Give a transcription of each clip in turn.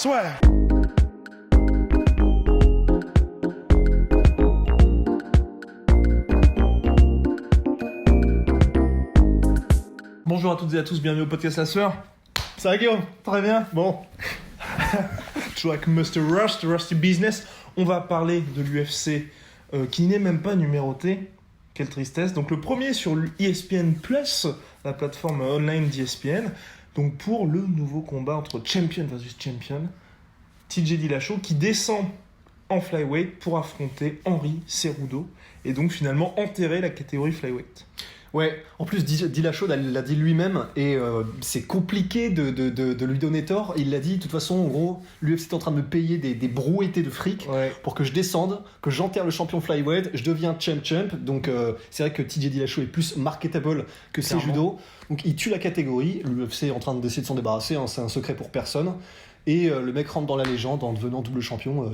Swag. Bonjour à toutes et à tous, bienvenue au podcast La Sueur. Ça va Guillaume? Très bien. Bon. Toujours avec Mr. Rusty Business. On va parler de l'UFC qui n'est même pas numéroté. Quelle tristesse. Donc le premier sur ESPN+, la plateforme online d'ESPN. Donc pour le nouveau combat entre Champion versus Champion, TJ Dillashaw qui descend en flyweight pour affronter Henry Cejudo et donc finalement enterrer la catégorie flyweight. Ouais, en plus Dillashaw l'a dit lui-même et c'est compliqué de lui donner tort. Il l'a dit, de toute façon, en gros, l'UFC est en train de me payer des brouettés de fric pour que je descende, que j'enterre le champion flyweight, je deviens champ. Donc c'est vrai que TJ Dillashaw est plus marketable que Cejudo. Donc il tue la catégorie, l'UFC est en train d'essayer de s'en débarrasser, hein, c'est un secret pour personne. Et le mec rentre dans la légende en devenant double champion.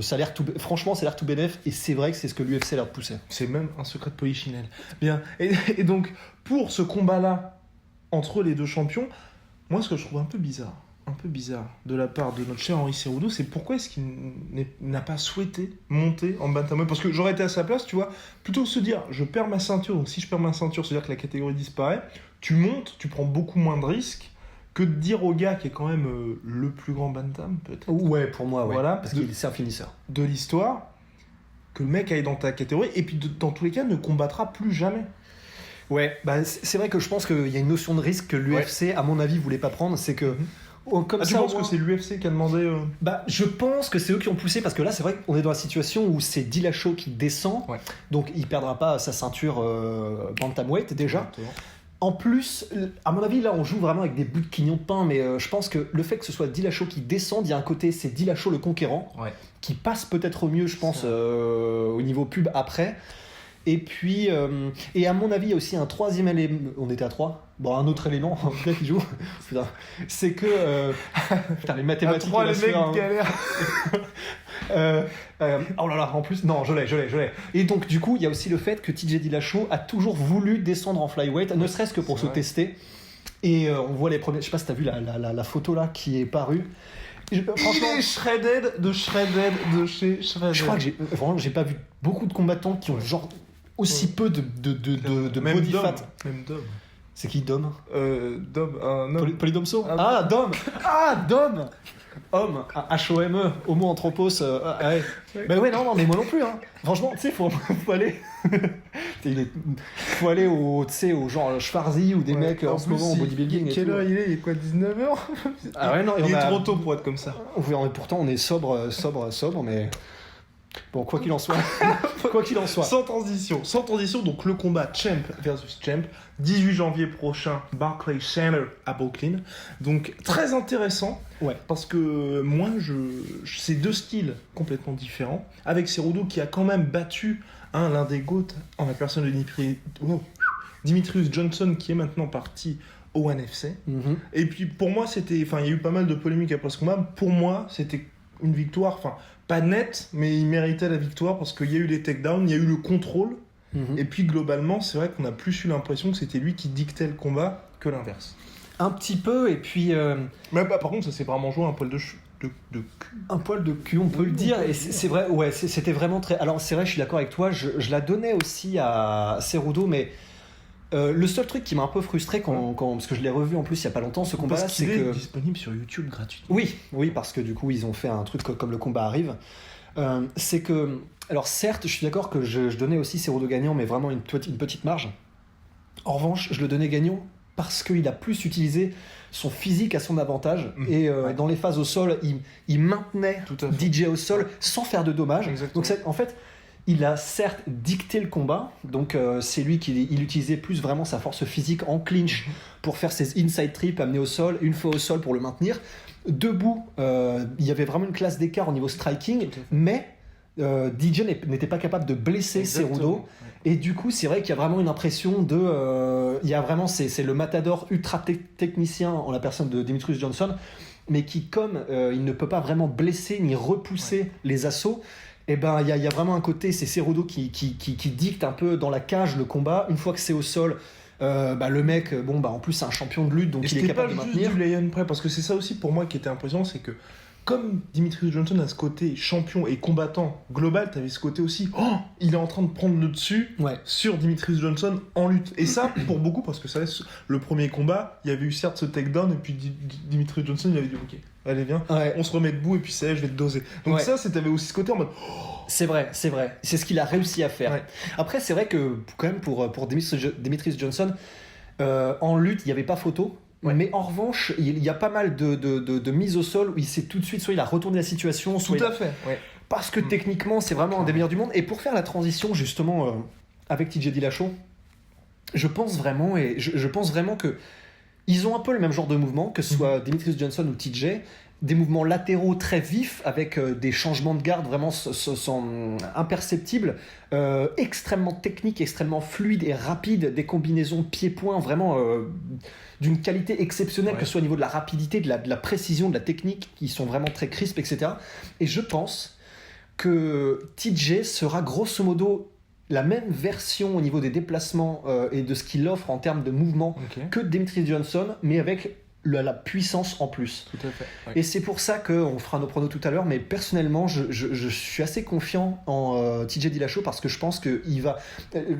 Franchement, ça a l'air tout bénef. Et c'est vrai que c'est ce que l'UFC a l'air de pousser. C'est même un secret de polichinelle. Bien. Et donc, pour ce combat-là, entre les deux champions, moi, ce que je trouve un peu bizarre de la part de notre cher Henry Cejudo, c'est pourquoi est-ce qu'il n'a pas souhaité monter en bantamweight. Parce que j'aurais été à sa place, tu vois, plutôt que de se dire, je perds ma ceinture. Donc, si je perds ma ceinture, c'est-à-dire que la catégorie disparaît. Tu montes, tu prends beaucoup moins de risques que de dire au gars qui est quand même le plus grand bantam, peut-être. Ouais, pour moi, ouais. Voilà, parce qu'il c'est un finisseur. De l'histoire, que le mec aille dans ta catégorie, et puis dans tous les cas, ne combattra plus jamais. Ouais, bah c'est vrai que je pense qu'il y a une notion de risque que l'UFC, à mon avis, voulait pas prendre. C'est que. Comme tu penses que c'est l'UFC qui a demandé Bah, je pense que c'est eux qui ont poussé, parce que là, c'est vrai qu'on est dans la situation où c'est Dillashaw qui descend, donc il perdra pas sa ceinture bantamweight déjà. Exactement. En plus, à mon avis, là, on joue vraiment avec des bouts de quignon de pain, mais je pense que le fait que ce soit Dillashaw qui descende, il y a un côté, c'est Dillashaw le conquérant, qui passe peut-être au mieux, je pense, au niveau pub après. Et puis, et à mon avis, il y a aussi un troisième élément. On était à 3. Bon, un autre élément, en fait, qui joue. Putain. C'est que. Putain, les mathématiques. À 3, les mecs galèrent. Oh là là, en plus, non, je l'ai. Et donc, du coup, il y a aussi le fait que TJ Dillashaw a toujours voulu descendre en flyweight, ne serait-ce que pour se tester. Et on voit les premiers. Je sais pas si t'as vu la photo là qui est parue. Franchement, il est shredded de chez Shredded. Je crois que j'ai pas vu beaucoup de combattants qui ont genre aussi peu de body fat. Même Dom. C'est qui Dom? Dom, Polydomso. Dom. Dom. Homme, H-O-M-E, Homo Anthropos. Ouais. Ben ouais, non, mais moi non plus. Hein. Franchement, tu sais, faut aller. Faut aller au genre Schwarzy ou des mecs en ce moment au bodybuilding. Quelle heure il est quoi, 19h? Ah ouais, non, il est trop tôt pour être comme ça. Pourtant, on est sobre, mais. Bon, quoi qu'il en soit. Sans transition, donc le combat Champ versus Champ, 18 janvier prochain, Barclays Center à Brooklyn. Donc très intéressant, parce que moi, c'est deux styles complètement différents, avec Cejudo qui a quand même battu l'un des GOAT en la personne de Demetrius Johnson, qui est maintenant parti au One FC. Et puis pour moi, il y a eu pas mal de polémiques après ce combat. Pour moi, c'était une victoire, pas nette, mais il méritait la victoire parce qu'il y a eu les takedowns, il y a eu le contrôle, et puis globalement, c'est vrai qu'on a plus eu l'impression que c'était lui qui dictait le combat que l'inverse. Un petit peu, et puis... Mais par contre, ça s'est vraiment joué un poil de cul. Un poil de cul, on peut le dire, et c'est vrai, c'était vraiment très... Alors c'est vrai, je suis d'accord avec toi, je la donnais aussi à Cejudo, mais... le seul truc qui m'a un peu frustré parce que je l'ai revu en plus il y a pas longtemps ce combat-là, c'est que disponible sur YouTube gratuitement. Oui, parce que du coup ils ont fait un truc comme le combat arrive. C'est que alors certes, je suis d'accord que je donnais aussi Cejudo gagnant, mais vraiment une petite marge. En revanche, je le donnais gagnant parce qu'il a plus utilisé son physique à son avantage et dans les phases au sol, il maintenait DJ au sol sans faire de dommages. Exactement. Donc en fait, il a certes dicté le combat, donc c'est lui il utilisait plus vraiment sa force physique en clinch pour faire ses inside trips, amener au sol, une fois au sol pour le maintenir. Debout, il y avait vraiment une classe d'écart au niveau striking, mais DJ n'était pas capable de blesser Cejudo. Et du coup, c'est vrai qu'il y a vraiment une impression de... il y a vraiment, c'est le matador ultra technicien en la personne de Demetrius Johnson, mais qui, comme il ne peut pas vraiment blesser ni repousser les assauts, et ben il y a vraiment un côté, c'est Cejudo qui dicte un peu dans la cage le combat. Une fois que c'est au sol, le mec, en plus c'est un champion de lutte, donc il est capable de maintenir. C'était pas juste du lay-on près, parce que c'est ça aussi pour moi qui était impressionnant, c'est que comme Demetrius Johnson a ce côté champion et combattant global, t'avais ce côté aussi, il est en train de prendre le dessus sur Demetrius Johnson en lutte. Et ça, pour beaucoup, parce que ça laisse le premier combat, il y avait eu certes ce takedown, et puis Demetrius Johnson, il avait dit, ok, allez viens, on se remet debout, et puis ça, je vais te doser. Donc ça, t'avais aussi ce côté en mode... C'est vrai. C'est ce qu'il a réussi à faire. Après, c'est vrai que, quand même, pour Demetrius Johnson, en lutte, il n'y avait pas photo. Mais en revanche, il y a pas mal de mises au sol où il s'est tout de suite, soit il a retourné la situation, soit tout à fait. Parce que techniquement, c'est vraiment un des meilleurs du monde. Et pour faire la transition justement avec TJ Dillashaw, je pense vraiment que ils ont un peu le même genre de mouvement, que ce soit Demetrius Johnson ou TJ, des mouvements latéraux très vifs avec des changements de garde vraiment imperceptibles, extrêmement techniques, extrêmement fluides et rapides, des combinaisons pied-point vraiment d'une qualité exceptionnelle, que ce soit au niveau de la rapidité, de la précision, de la technique, qui sont vraiment très crisp, etc. Et je pense que TJ sera grosso modo la même version au niveau des déplacements et de ce qu'il offre en termes de mouvement que Demetrius Johnson, mais avec la puissance en plus. Tout à fait. Et c'est pour ça qu'on fera nos pronos tout à l'heure, mais personnellement, je suis assez confiant en TJ Dillashaw parce que je pense qu'il va...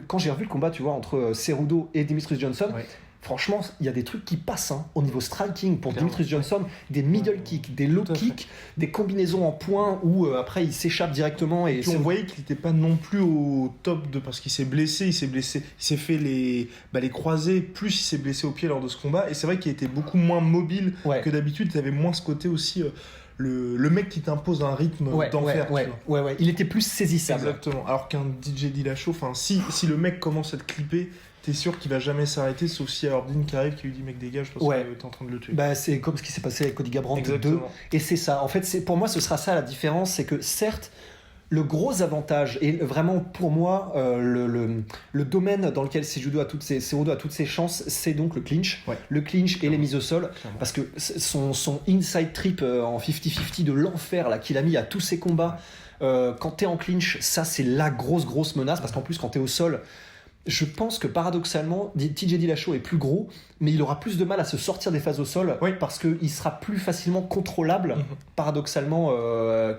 Quand j'ai revu le combat, tu vois, entre Cerudo et Demetrius Johnson, franchement, il y a des trucs qui passent au niveau striking pour Demetrius Johnson, des middle kicks, des low kicks, des combinaisons en points où après il s'échappe directement. Et on voyait qu'il n'était pas non plus au top parce qu'il s'est blessé, il s'est fait les croisés, plus il s'est blessé au pied lors de ce combat. Et c'est vrai qu'il était beaucoup moins mobile que d'habitude, il avait moins ce côté aussi... Le mec qui t'impose un rythme d'enfer. Il était plus saisissable. Exactement. Alors qu'un DJ Dillashaw, si le mec commence à te clipper, t'es sûr qu'il va jamais s'arrêter, sauf si Dean qui arrive, qui lui dit mec dégage parce que t'es en train de le tuer. C'est comme ce qui s'est passé avec Cody Garbrandt 2. Et c'est ça. En fait, pour moi, ce sera ça la différence, c'est que certes, le gros avantage, et vraiment pour moi, le domaine dans lequel Cerudo a toutes ses chances, c'est donc le clinch. Le clinch et les mises au sol. Clairement. Parce que son inside trip en 50-50 de l'enfer là, qu'il a mis à tous ses combats, quand t'es en clinch, ça c'est la grosse menace. Parce qu'en plus, quand t'es au sol, je pense que paradoxalement, TJ Dillashaw est plus gros, mais il aura plus de mal à se sortir des phases au sol parce qu'il sera plus facilement contrôlable, paradoxalement,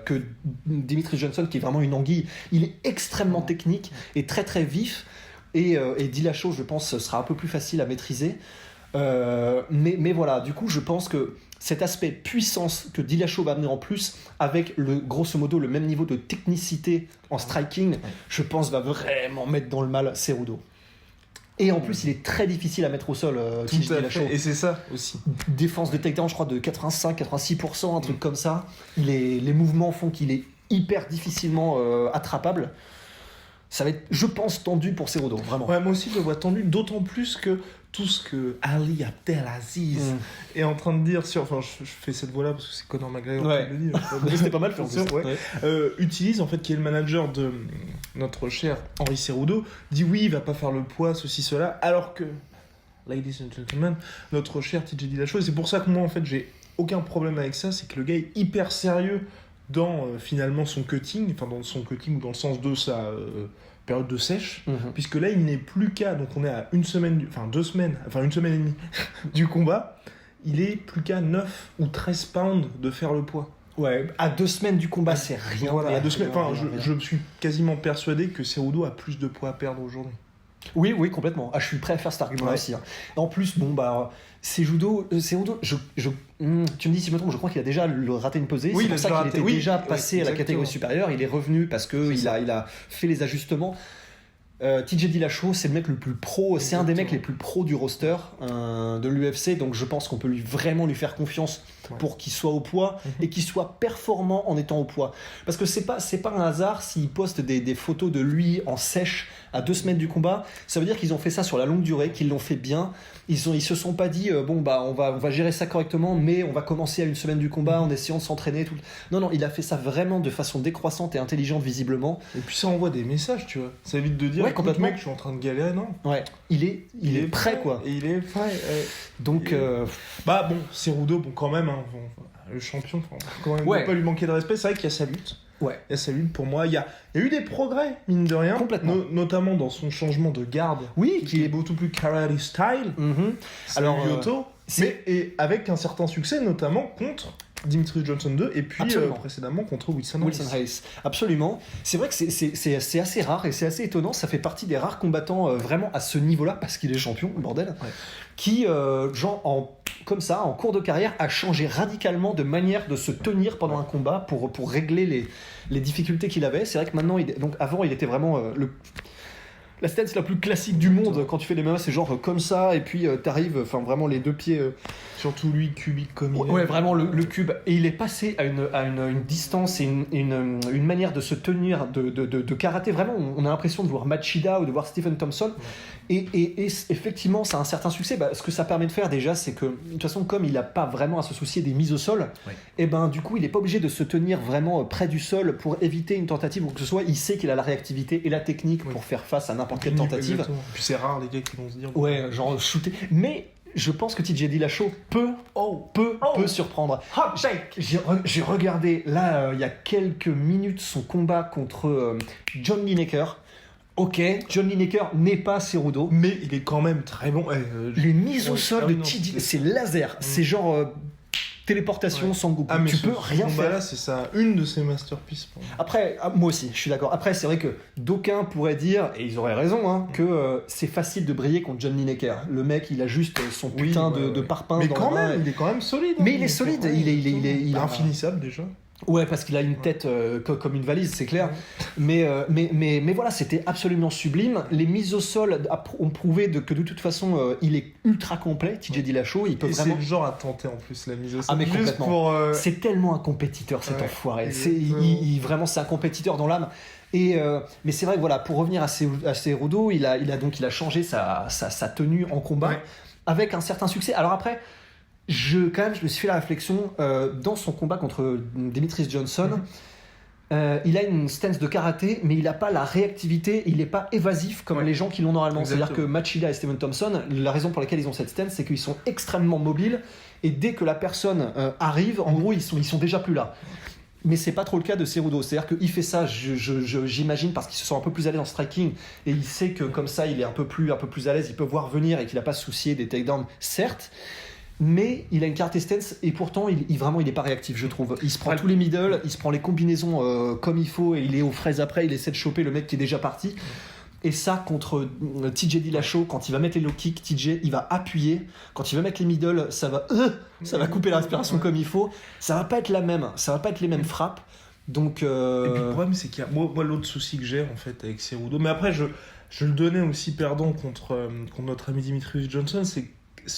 que Demetrius Johnson, qui est vraiment une anguille. Il est extrêmement technique et très très vif, et Dillashaw, je pense, sera un peu plus facile à maîtriser. Mais voilà, du coup, je pense que cet aspect puissance que Dillashaw va amener en plus, avec grosso modo le même niveau de technicité en striking, je pense va vraiment mettre dans le mal Cerudo. Et en plus, il est très difficile à mettre au sol, TJ Dillashaw. Et c'est ça aussi. Défense de takedown, je crois, de 85-86%, un truc comme ça. Les mouvements font qu'il est hyper difficilement attrapable. Ça va être, je pense, tendu pour Cerudo, vraiment. Moi aussi, je le vois tendu, d'autant plus que tout ce que Ali Abdelaziz est en train de dire sur... Enfin, je fais cette voix-là parce que c'est Conor McGregor qui le dit. C'était pas mal fait, utilise, en fait, qui est le manager de notre cher Henry Cerudo, dit oui, il va pas faire le poids, ceci, cela, alors que, ladies and gentlemen, notre cher TJ Dillashaw, et c'est pour ça que moi, en fait, j'ai aucun problème avec ça, c'est que le gars est hyper sérieux dans finalement son cutting, enfin dans son cutting ou dans le sens de sa période de sèche, puisque là il n'est plus qu'à, donc on est à une semaine et demie du combat, il est plus qu'à 9 ou 13 pounds de faire le poids. À 2 semaines du combat, c'est rien. Voilà, à 2 semaines, je suis quasiment persuadé que Cerudo a plus de poids à perdre aujourd'hui. Oui, complètement. Je suis prêt à faire cet argument aussi. En plus, Cerudo, tu me dis si je me trompe, je crois qu'il a déjà raté une pesée. C'est pour ça qu'il était déjà passé à la catégorie supérieure. Il est revenu parce qu'il a fait les ajustements. TJ Dillashaw, c'est le mec le plus pro, c'est un des mecs les plus pros du roster de l'UFC, donc je pense qu'on peut vraiment lui faire confiance pour qu'il soit au poids et qu'il soit performant en étant au poids. Parce que c'est pas un hasard s'il poste des photos de lui en sèche à 2 semaines du combat. Ça veut dire qu'ils ont fait ça sur la longue durée, qu'ils l'ont fait bien. Ils se sont pas dit on va gérer ça correctement, mais on va commencer à 1 semaine du combat en essayant de s'entraîner. Non, il a fait ça vraiment de façon décroissante et intelligente visiblement. Et puis ça envoie des messages, tu vois. Ça évite de dire complètement. Mec, je suis en train de galérer, non. Il est prêt, quoi. Et il est prêt. Donc Cerudo, quand même, le champion, quand même, ne pas lui manquer de respect. C'est vrai qu'il y a sa lutte. Il y a sa lutte pour moi. Il y a eu des progrès, mine de rien. Complètement. Notamment dans son changement de garde. Qui est beaucoup plus karate style. Alors, Lyoto. Et avec un certain succès, notamment contre Dimitri Johnson 2 et puis précédemment contre Wilson Reis. Absolument. C'est vrai que c'est assez rare et c'est assez étonnant. Ça fait partie des rares combattants vraiment à ce niveau-là, parce qu'il est champion, bordel, qui, comme ça, en cours de carrière, a changé radicalement de manière de se tenir pendant un combat pour régler les difficultés qu'il avait. C'est vrai que maintenant, donc avant, il était vraiment la stance la plus classique du monde. Quand tu fais des MMA, c'est genre comme ça, et puis t'arrives, vraiment les deux pieds. Surtout lui, cubique comme il est. Ouais, vraiment le cube. Et il est passé à une distance et une manière de se tenir de karaté. Vraiment, on a l'impression de voir Machida ou de voir Stephen Thompson. Et effectivement, ça a un certain succès. Ce que ça permet de faire déjà, c'est que de toute façon, comme il n'a pas vraiment à se soucier des mises au sol, et du coup, il n'est pas obligé de se tenir vraiment près du sol pour éviter une tentative ou que ce soit. Il sait qu'il a la réactivité et la technique pour faire face à n'importe quelle tentative. Exactement. Puis c'est rare les gars qui vont se dire. Ouais, genre shooter. Mais je pense que TJ Dillashaw peut surprendre. Hot take. J'ai regardé là il y a quelques minutes son combat contre John Lineker. Ok, John Lineker n'est pas Cerudo, mais il est quand même très bon. Les mises au sol de TJ, c'est laser, c'est genre téléportation sans Goku. Tu peux rien faire. Là, c'est ça, une de ses masterpieces. Après, moi aussi, je suis d'accord. Après, c'est vrai que d'aucuns pourraient dire, et ils auraient raison, que c'est facile de briller contre John Lineker. Le mec, il a juste son putain de parpaing. Mais dans quand la main. même, il est quand même solide. Mais il est solide. Il est infinissable déjà. Ouais, parce qu'il a une tête comme une valise, c'est clair. Mais voilà, c'était absolument sublime. Les mises au sol ont prouvé que de toute façon, il est ultra complet. TJ Dillashaw, il peut vraiment. C'est le genre à tenter en plus la mise au sol. Ah mais complètement. C'est tellement un compétiteur cet enfoiré. Vraiment, c'est un compétiteur dans l'âme. Mais c'est vrai que voilà, pour revenir à Cerudo, il a changé sa tenue en combat avec un certain succès. Alors après. Je me suis fait la réflexion dans son combat contre Demetrius Johnson. Il a une stance de karaté, mais il n'a pas la réactivité, il n'est pas évasif comme les gens qui l'ont normalement. Exactement. C'est-à-dire que Machida et Stephen Thompson, la raison pour laquelle ils ont cette stance, c'est qu'ils sont extrêmement mobiles et dès que la personne arrive, en gros, ils sont déjà plus là. Mais c'est pas trop le cas de Cerudo. C'est-à-dire qu'il fait ça, j'imagine, parce qu'il se sent un peu plus à l'aise en striking et il sait que comme ça, il est un peu plus à l'aise, il peut voir venir et qu'il n'a pas à se soucier des takedowns, certes. Mais il a une karaté stance et pourtant il est pas réactif, je trouve. Il se prend tous les middle, il se prend les combinaisons comme il faut et il est aux fraises après, il essaie de choper le mec qui est déjà parti. Et ça contre TJ Dillashaw, quand il va mettre les low kicks, TJ il va appuyer. Quand il va mettre les middle, ça va couper la respiration comme il faut. Ça va pas être la même, ça va pas être les mêmes frappes. Donc et puis le problème c'est qu'il y a moi l'autre souci que j'ai en fait avec Cerudo, mais après je le donnais aussi perdant contre notre ami Demetrius Johnson, c'est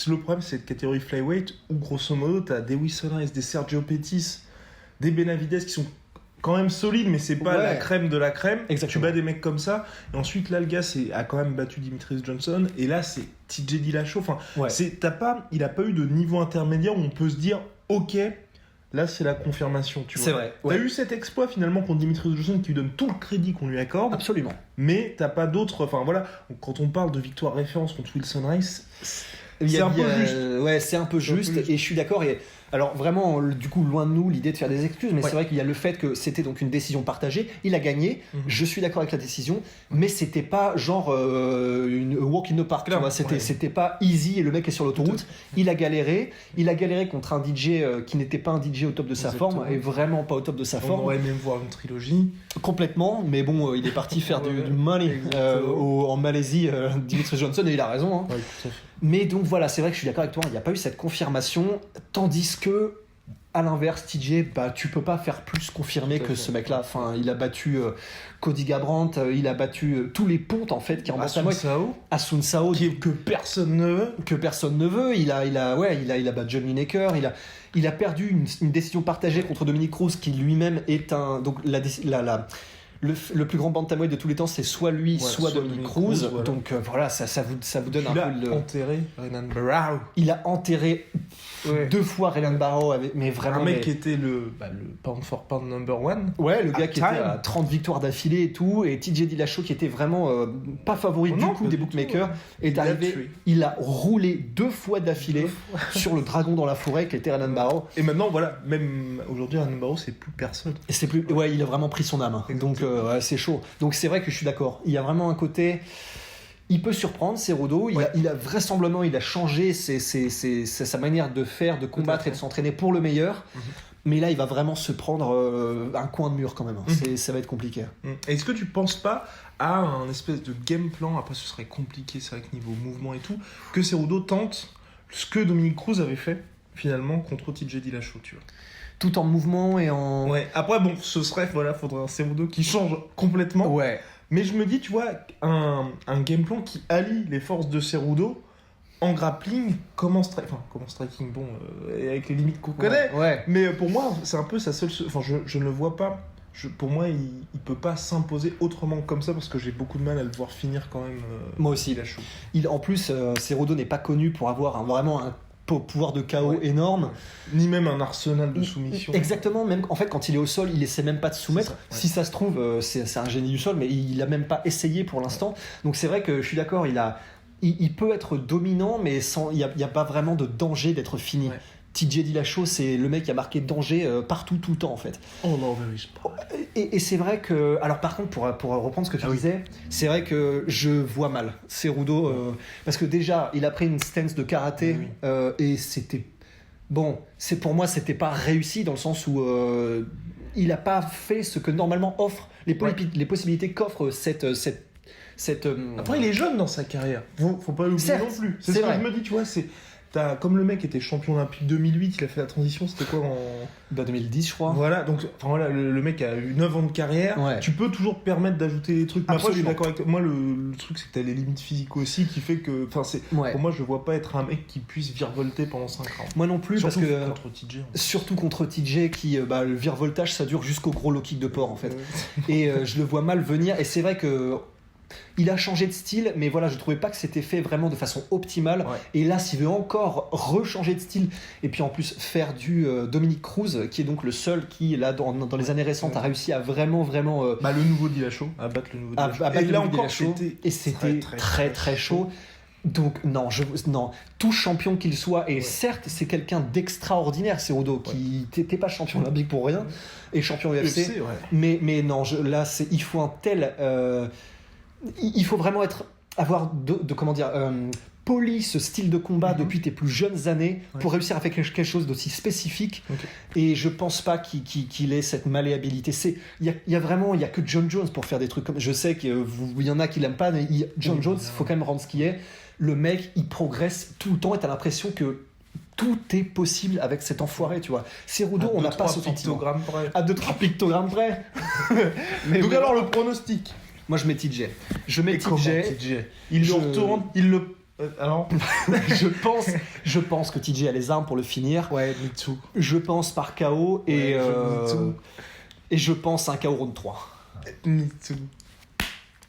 le problème, c'est cette catégorie flyweight où, grosso modo, t'as des Wilson Reis, des Sergio Pettis, des Benavidez qui sont quand même solides, mais c'est pas la crème de la crème. Exactement. Tu bats des mecs comme ça. Et ensuite, là, le gars a quand même battu Demetrius Johnson. Et là, c'est TJ Dillashaw. Enfin, il a pas eu de niveau intermédiaire où on peut se dire, ok, là, c'est la confirmation. Tu vois. C'est vrai. T'as eu cet exploit finalement contre Demetrius Johnson qui lui donne tout le crédit qu'on lui accorde. Absolument. Mais t'as pas d'autres. Enfin, voilà, quand on parle de victoire référence contre Wilson Reis. C'est un peu juste. Ouais, c'est un peu juste et je suis d'accord. Et alors vraiment, du coup, loin de nous l'idée de faire des excuses, mais c'est vrai qu'il y a le fait que c'était donc une décision partagée. Il a gagné. Je suis d'accord avec la décision, mais c'était pas genre une walk in the park. Tu vois, c'était pas easy et le mec est sur l'autoroute. Il a galéré contre un DJ qui n'était pas un DJ au top de sa forme et vraiment pas au top de sa forme. On aurait même voir une trilogie. Complètement, mais bon, il est parti faire du money en Malaisie, Demetrius Johnson, et il a raison. Hein. Ouais, tout à fait. Mais donc voilà, c'est vrai que je suis d'accord avec toi, il n'y a pas eu cette confirmation, tandis que, à l'inverse, TJ, tu peux pas faire plus confirmer que ce mec-là. Enfin, il a battu Cody Garbrandt, il a battu tous les pontes en fait qui en Asun Sao, que personne ne veut. Il a battu John Lineker, il a perdu une décision partagée contre Dominic Cruz qui lui-même est donc le plus grand bantamweight de tous les temps, c'est soit lui, soit Dominic Cruz. Voilà. Donc voilà, ça vous donne un peu Il a enterré Renan Barão. Il a enterré 2 fois Renan Barão, mais vraiment. Un mec qui était le pound for pound number one. Ouais, le gars qui était à 30 victoires d'affilée et tout. Et TJ Dillashaw qui était vraiment pas favori du coup des bookmakers. Est arrivé, il a roulé 2 fois d'affilée sur le dragon dans la forêt qui était Renan Barão. Et maintenant, voilà, même aujourd'hui, Renan Barão, c'est plus personne. Et c'est plus. Ouais, il a vraiment pris son âme. Donc. C'est chaud. Donc c'est vrai que je suis d'accord. Il y a vraiment un côté. Il peut surprendre, Cerudo. Il a vraisemblablement, il a changé sa manière de faire, de combattre et de s'entraîner pour le meilleur. Mais là, il va vraiment se prendre un coin de mur quand même. Ça va être compliqué. Est-ce que tu penses pas à un espèce de game plan, après ce serait compliqué, c'est vrai que niveau mouvement et tout, que Cerudo tente ce que Dominic Cruz avait fait finalement contre TJ Dillashaw, tu vois. Tout en mouvement et en... Ouais, après bon, ce serait, faudrait un Cerudo qui change complètement. Ouais. Mais je me dis, tu vois, un game plan qui allie les forces de Cerudo en grappling, comme en striking, bon, avec les limites qu'on connaît. Ouais. Mais pour moi, c'est un peu sa seule... Enfin, je ne le vois pas. Pour moi, il peut pas s'imposer autrement que comme ça, parce que j'ai beaucoup de mal à le voir finir quand même. Moi aussi. En plus, Cerudo n'est pas connu pour avoir vraiment un pouvoir de KO énorme. Ni même un arsenal de soumission. Exactement, même en fait quand il est au sol, il essaie même pas de soumettre. Si ça se trouve, c'est un génie du sol, mais il a même pas essayé pour l'instant. Donc c'est vrai que je suis d'accord, il peut être dominant, mais il n'y a pas vraiment de danger d'être fini. TJ Dillashaw, c'est le mec qui a marqué danger partout, tout le temps en fait. Oh non, very et c'est vrai que... Alors par contre, pour reprendre ce que tu disais, c'est vrai que je vois mal Cerudo, parce que déjà, il a pris une stance de karaté, et c'était... Bon, pour moi, c'était pas réussi dans le sens où il n'a pas fait ce que normalement offre les possibilités qu'offre cette Après, il est jeune dans sa carrière. Faut pas l'oublier non plus. C'est ce que je me dis, tu vois, comme le mec était champion olympique 2008, il a fait la transition, c'était quoi en... 2010 je crois. Voilà, donc le mec a eu 9 ans de carrière, tu peux toujours te permettre d'ajouter des trucs. Mais après, je suis d'accord avec toi. Moi, le truc, c'est que t'as les limites physiques aussi, qui fait que... Pour moi, je vois pas être un mec qui puisse virevolter pendant 5 ans. Moi non plus, surtout parce que... contre TJ. Surtout contre TJ, qui, le virevoltage, ça dure jusqu'au gros low kick de porc, en fait. Et je le vois mal venir, et c'est vrai que... Il a changé de style, mais voilà, je trouvais pas que c'était fait vraiment de façon optimale. Et là, s'il veut encore rechanger de style, et puis en plus faire du Dominic Cruz, qui est donc le seul qui, là, dans les années récentes, a réussi à vraiment... le nouveau Dillashaw, à battre le nouveau Dillashaw. Et là encore, c'était très chaud. Donc non, tout champion qu'il soit, et certes c'est quelqu'un d'extraordinaire, Cerudo, qui n'était pas champion olympique pour rien, et champion UFC, mais non, il faut un tel... il faut vraiment avoir poli ce style de combat depuis tes plus jeunes années pour réussir à faire quelque chose d'aussi spécifique. Et je pense pas qu'il ait cette malléabilité. Il y a que John Jones pour faire des trucs comme... Je sais qu'il y en a qui l'aiment pas, mais John Jones, il faut quand même rendre ce qu'il est. Le mec, il progresse tout le temps et t'as l'impression que tout est possible avec cet enfoiré, tu vois. Cerudo, on n'a pas ce sentiment. À 2-3 pictogrammes près. Donc alors, le pronostic. Moi, je mets TJ. Il le retourne, alors je pense que TJ a les armes pour le finir. Ouais, me too. Je pense par KO et je pense à un KO round 3. Me too.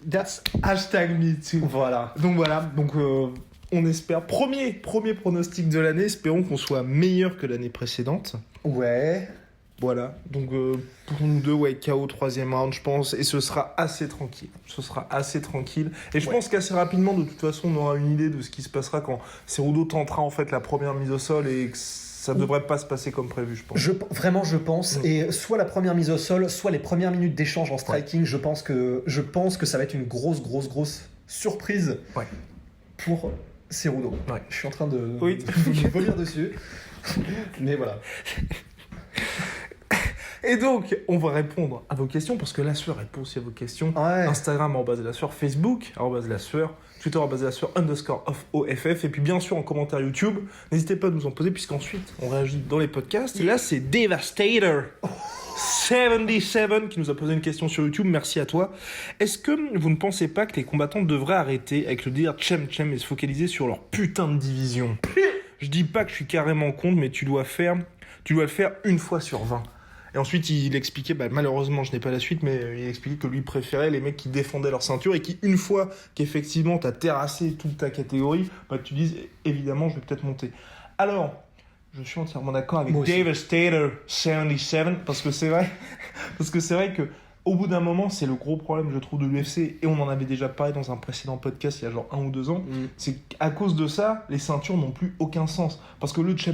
That's #MeToo. Voilà. Donc on espère, premier pronostic de l'année, espérons qu'on soit meilleur que l'année précédente. Ouais. Voilà, donc pour nous deux, KO 3e round, je pense, et ce sera assez tranquille. Et je pense qu'assez rapidement, de toute façon, on aura une idée de ce qui se passera quand Cerudo tentera en fait la première mise au sol, et que ça devrait pas se passer comme prévu, je pense. Je pense. Et soit la première mise au sol, soit les premières minutes d'échange en striking, je pense que ça va être une grosse surprise pour Cerudo. Je suis en train de me voler dessus. Mais voilà. Et donc, on va répondre à vos questions, parce que la sueur répond aussi à vos questions. Instagram, @lasueur, Facebook, @lasueur, Twitter, @lasueur_OFF, et puis bien sûr en commentaire YouTube. N'hésitez pas à nous en poser, puisqu'ensuite, on réagit dans les podcasts. Et là, c'est Devastator 77 qui nous a posé une question sur YouTube. Merci à toi. Est-ce que vous ne pensez pas que les combattants devraient arrêter avec le délire Chem et se focaliser sur leur putain de division? Je dis pas que je suis carrément contre, mais tu dois le faire une fois sur 20. Et ensuite, il expliquait, malheureusement, je n'ai pas la suite, mais il expliquait que lui préférait les mecs qui défendaient leur ceinture et qui, une fois qu'effectivement t'as terrassé toute ta catégorie, tu dises, évidemment, je vais peut-être monter. Alors, je suis entièrement d'accord avec Devastator 77, parce que c'est vrai que au bout d'un moment, c'est le gros problème, je trouve, de l'UFC, et on en avait déjà parlé dans un précédent podcast il y a genre 1 ou 2 ans, c'est qu'à cause de ça, les ceintures n'ont plus aucun sens. Parce que le champ,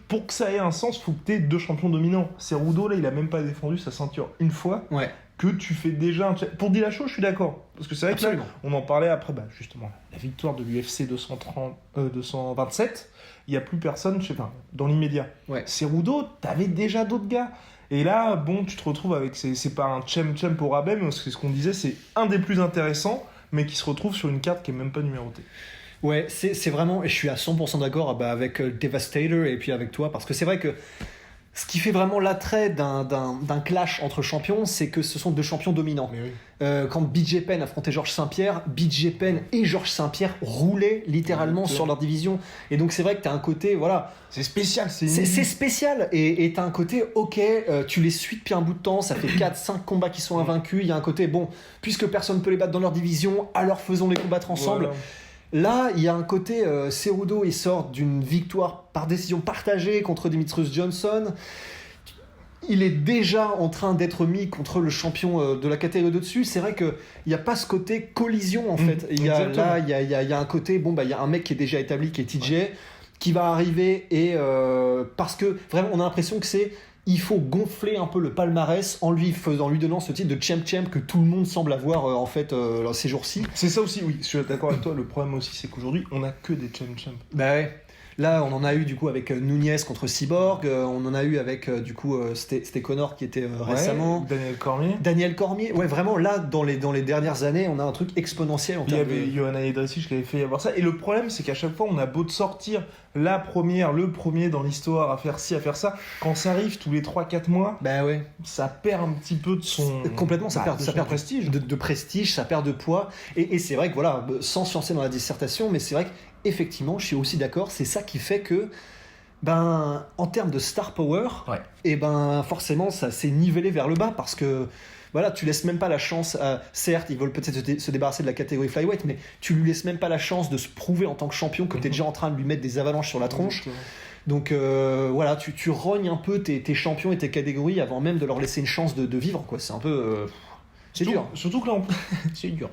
pour que ça ait un sens, faut que tu aies 2 champions dominants. Cerudo, là, il a même pas défendu sa ceinture une fois. Ouais. Que tu fais déjà un... Pour Dillashaw, je suis d'accord. Parce que c'est vrai que là, on en parlait après, justement, la victoire de l'UFC 227, il n'y a plus personne, dans l'immédiat. Ouais. Cerudo, t'avais déjà d'autres gars. Et là, bon, tu te retrouves avec... C'est pas un champ au rabais, mais c'est ce qu'on disait, c'est un des plus intéressants, mais qui se retrouve sur une carte qui est même pas numérotée. Ouais, c'est vraiment... Et je suis à 100% d'accord avec Devastator et puis avec toi, parce que c'est vrai que ce qui fait vraiment l'attrait d'un clash entre champions, c'est que ce sont 2 champions dominants. Mais oui. Quand BJ Penn affrontait Georges Saint-Pierre, BJ Penn et Georges Saint-Pierre roulaient littéralement sur leur division. Et donc c'est vrai que t'as un côté, voilà... C'est spécial, c'est spécial. Et t'as un côté, ok, tu les suis depuis un bout de temps, ça fait 4-5 combats qui sont invaincus. Il y a un côté, bon, puisque personne ne peut les battre dans leur division, alors faisons les combattre ensemble. Voilà. Là, il y a un côté, Cerudo, il sort d'une victoire par décision partagée contre Demetrius Johnson. Il est déjà en train d'être mis contre le champion de la catégorie de dessus. C'est vrai qu'il n'y a pas ce côté collision, en fait. Il y a un côté, il y a un mec qui est déjà établi, qui est TJ, qui va arriver, et parce que vraiment, on a l'impression que il faut gonfler un peu le palmarès en lui donnant ce titre de champ que tout le monde semble avoir ces jours-ci. C'est ça aussi, oui, je suis d'accord avec toi. Le problème aussi, c'est qu'aujourd'hui, on n'a que des champ. Bah ouais. Là, on en a eu du coup avec Nunez contre Cyborg, on en a eu avec c'était Connor qui était récemment. Daniel Cormier. Ouais, vraiment, là, dans les dernières années, on a un truc exponentiel en termes de... Il y avait Johanna Jedrzejczyk qui avait fait y avoir ça. Et le problème, c'est qu'à chaque fois, on a beau de sortir le premier dans l'histoire à faire ci, à faire ça, quand ça arrive tous les 3-4 mois, bah ouais, ça perd un petit peu de son... Complètement, ça perd de prestige. De prestige, ça perd de poids. Et c'est vrai que, voilà, sans se lancer dans la dissertation, mais c'est vrai que effectivement, je suis aussi d'accord, c'est ça qui fait que, en termes de star power, et forcément, ça s'est nivelé vers le bas parce que, voilà, tu laisses même pas la chance à... Certes, ils veulent peut-être se débarrasser de la catégorie flyweight, mais tu lui laisses même pas la chance de se prouver en tant que champion que t'es déjà en train de lui mettre des avalanches sur la tronche. Donc, voilà, tu rognes un peu tes champions et tes catégories avant même de leur laisser une chance de vivre, quoi. C'est un peu... c'est dur. Surtout que là, c'est dur.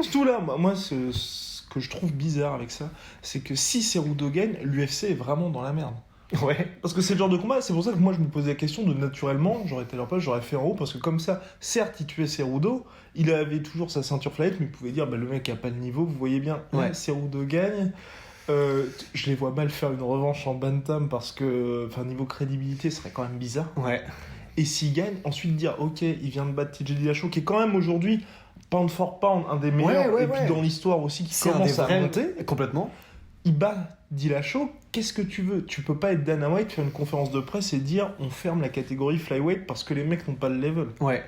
Surtout là, moi, ce que je trouve bizarre avec ça, c'est que si Cerudo gagne, l'UFC est vraiment dans la merde. Ouais. Parce que c'est le genre de combat, c'est pour ça que moi je me posais la question de naturellement, j'aurais été à leur place, j'aurais fait en haut, parce que comme ça, certes, il tuait Cerudo, il avait toujours sa ceinture flyweight, mais il pouvait dire, le mec a pas de niveau, vous voyez bien, là, Cerudo gagne. Je les vois mal faire une revanche en bantam parce que, niveau crédibilité, ce serait quand même bizarre. Ouais. Et s'il gagne, ensuite dire, ok, il vient de battre TJ Dillashaw, qui est quand même aujourd'hui, pound for pound, un des meilleurs, puis dans l'histoire aussi, qui commence à monter. Complètement. Il bat Dillashaw, qu'est-ce que tu veux ? Tu peux pas être Dana White, faire une conférence de presse et dire on ferme la catégorie flyweight parce que les mecs n'ont pas le level. Ouais.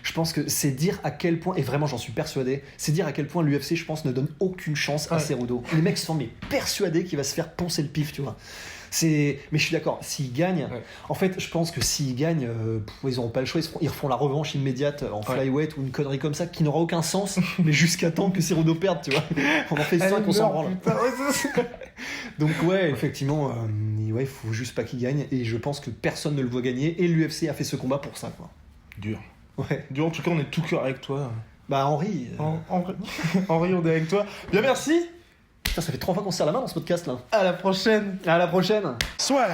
Je pense que c'est dire à quel point, et vraiment j'en suis persuadé, c'est dire à quel point l'UFC, je pense, ne donne aucune chance à Cerudo. Les mecs sont persuadés qu'il va se faire poncer le pif, tu vois. Mais je suis d'accord, s'il gagne, en fait, je pense que s'il gagne, ils n'auront pas le choix, ils refont la revanche immédiate en flyweight ou une connerie comme ça qui n'aura aucun sens, mais jusqu'à temps que Cerudo perde, tu vois. On en fait 5, on s'en branle. Donc, effectivement, il faut juste pas qu'il gagne, et je pense que personne ne le voit gagner, et l'UFC a fait ce combat pour ça, quoi. Dur. Ouais. Dur, en tout cas, on est tout cœur avec toi. Henri. Henri, on est avec toi. Bien, merci. Putain, ça fait 3 fois qu'on se serre la main dans ce podcast là. À la prochaine. À la prochaine. Soit.